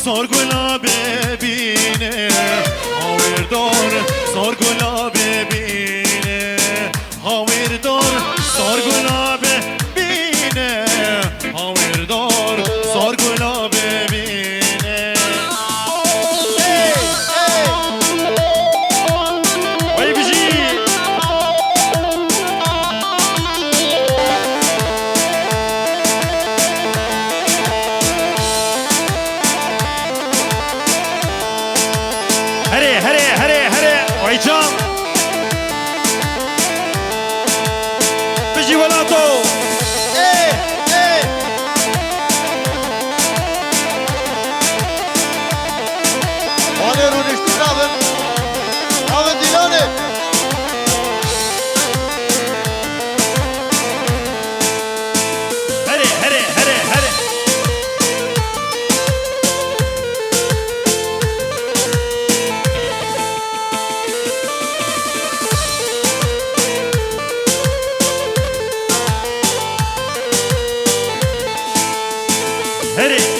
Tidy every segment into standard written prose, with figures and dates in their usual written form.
sorgula bebine Havirdar sorgula bebine Havirdar sorgula bebine Havirdar sorgula bebine Hey hey Vay bici Vay can Bici velato Hey hey Vale rudişti Ravın Ravın Dilane Hadi hadi hadi hadi Hadi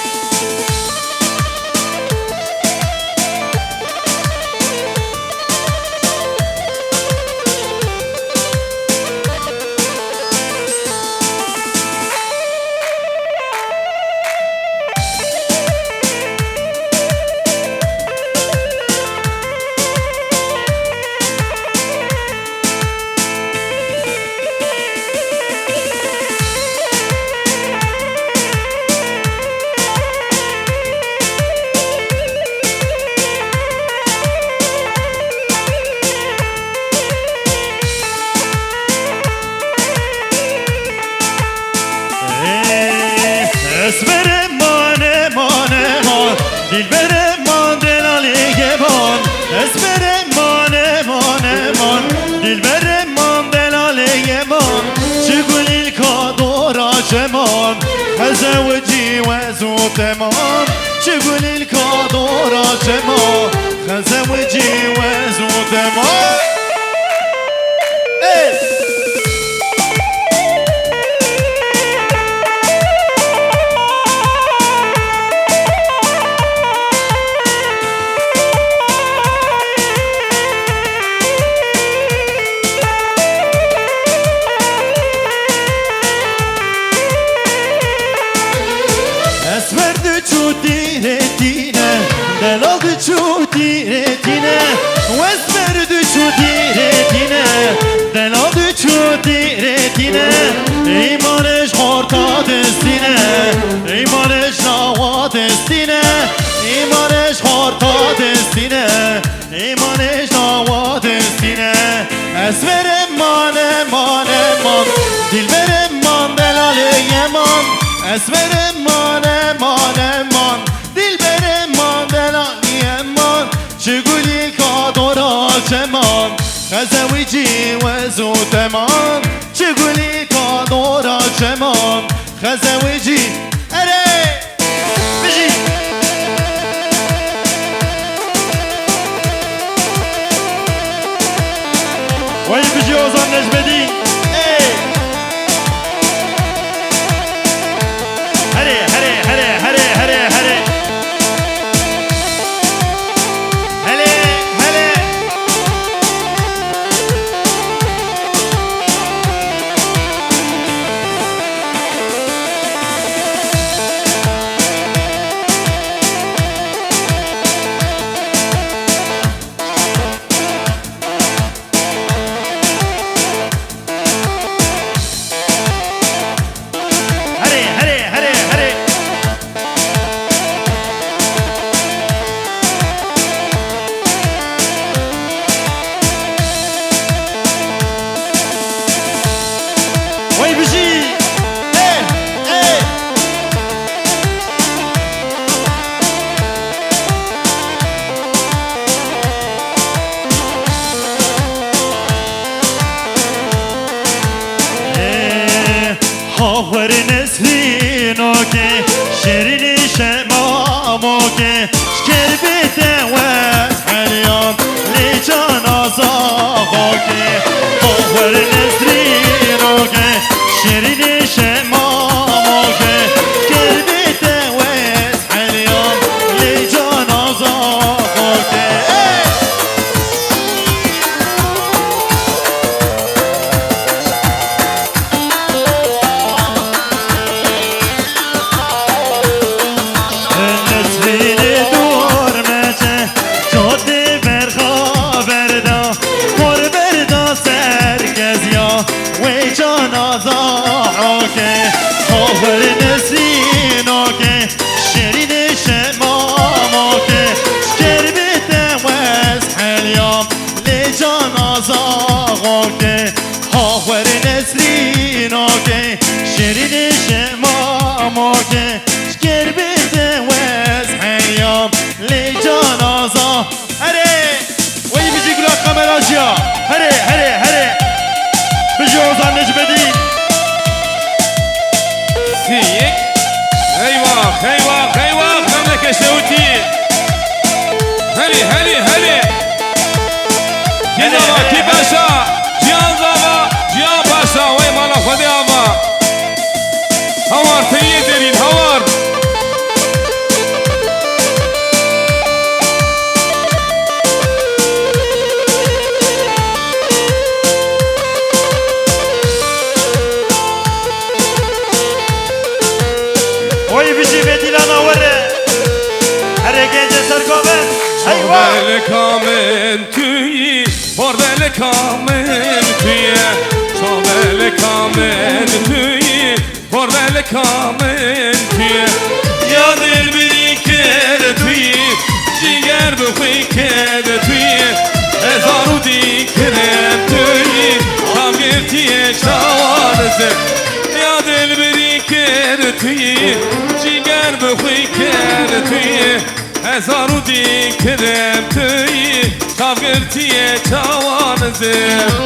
Esmerem mane mane man Dilberem man delaliye man Esmerem mane mane man Dilberem man delaliye man Şıgulil kadora ceman Hezevci ve zuteman Şıgulil kadora ceman Hezevci ve zuteman Hey! Diretine Delaldı şu diretine Vesmerdi şu diretine Delaldı şu diretine İmaneş horta destine İmaneş nava destine İmaneş horta destine İmaneş nava destine Esverem mane mane man Dilberem man delale yeman Esverem mane mane man Dilberem man delali yeman Şıguli kadora ceman Hezevici ve zuteman Şıguli kadora ceman Hezevici Ere Bici Vay bici Ozan Necmedin Hey Hadi hadi hadi hadi hadi hadi Hele hele آخر نسرین که شیرین شمام که شکر دوست حلیان لیچان آزاقا که آخر نسرین که شیرین شمام که شکر دوست حلیان موكي شكر بتوز حيام لجنازة هري وي بيجي قلوك كاميراجيا هري هري هري بيجي وزن نجم الدين سيك ايوه ايوه ايوه مملكة شوتي هلي هلي هلي جيزاوا كي باشا جيان زاوا جيان باشا وي مالا خدي آوا هوار تريه درين هوار وي بيجي بديلانا وري هري جنجة سرقوبن ايوه Şabelik tüyü, borbelik amen tüyü. Şabelik amen tüyü, borbelik amen tüyü. Ya dil bir kere tüyü, ciğer bu kere tüyü. Ezaru dikrem tüyü, tam girtiye çavarızı. Ya dil bir kere tüyü, ciğer bu kere tüyü. Ezaru dikrem tüyü, kavgırtiye çavanızım.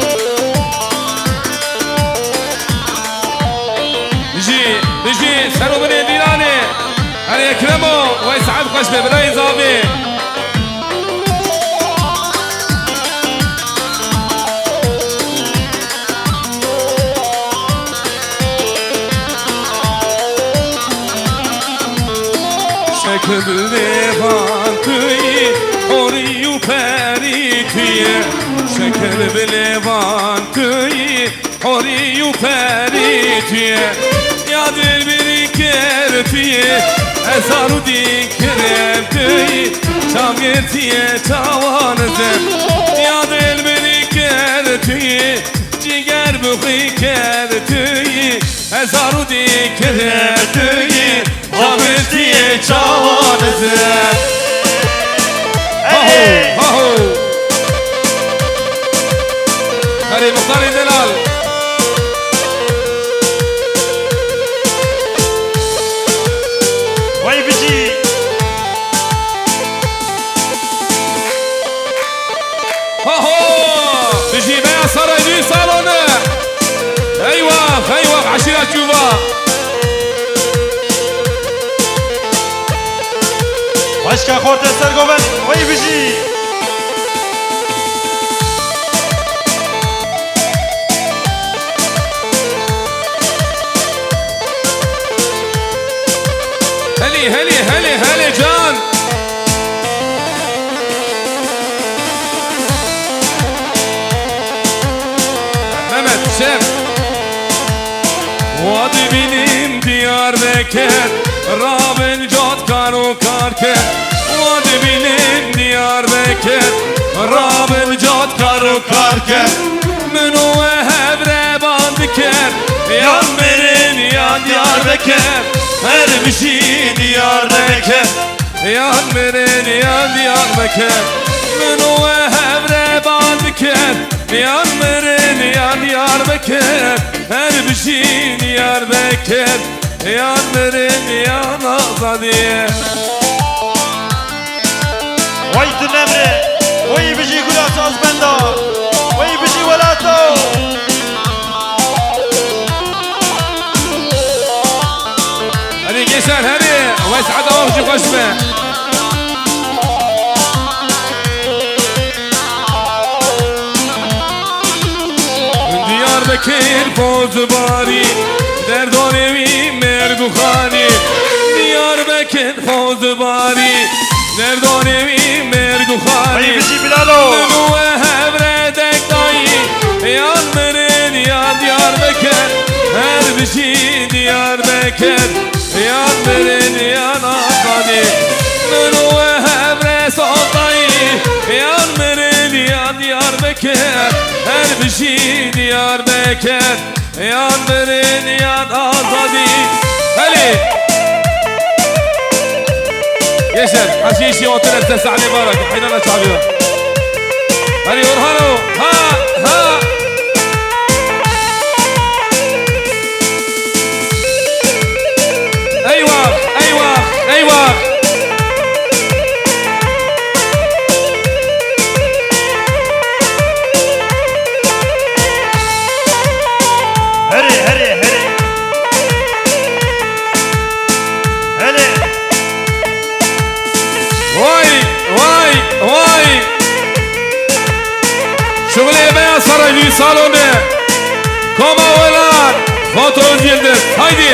Diji, seru beni dilane. Hani Ekremo, ve Sa'ad Kaşbe, Birayiz abi. Şekil levantıy, oriyu peritiye. Şekil levantıy, oriyu peritiye. Ya dil bir kertiye, esaru dikremtiye. Çam gertiye çavanızım. Ya dil bir kertiye, ciğer bu kertiye. Esaru dikremtiye. Habertiye çavanızı هري Haho Hadi Muhtar İndelal وي بيجي Haho Biji Beyaz Saray Düğün Salonu Eyvah eyvah aşiret yuva Başka Cortez Sergoven وي بيجي Heli heli heli heli can Mehmet Şef Vadi benim Diyarbakır Rabel Cot Karo Karker Vadi benim Diyarbakır Rabel Cot Karo Karker Münü hevre bandiker Yan verin yan Diyarbakır Her bir şey Diyarbakır Yan verin yan Diyarbakır Münü hevre bandiker Yan verin yan Diyarbakır Her bir şey Diyarbakır Yan verin yan Azadiye وي تنمري وي بيجي قلوك أزبندا وي بيجي ولاتو هذه جيسان هذه ويسعد أوجه قشبة من Diyarbakır Fozbari Derdonevi Mergukhani Diyarbakır Fozbari Derdonevi وي Mergukhani بيجي بلالو Nunu hevredek dayı Yan verin yan Diyarbakır Her bir şey Diyarbakır Yan verin yan Azadi Nunu hevre son dayı Yan verin yan Diyarbakır Her bir şey Diyarbakır Yan verin yan Azadi Heli Gençler حشيشي وطلع تسع لي بركة حين أنا شعبي هلي ورهنو ها ها Enerji salonu. Koma oylar. Foto Yıldız. Haydi.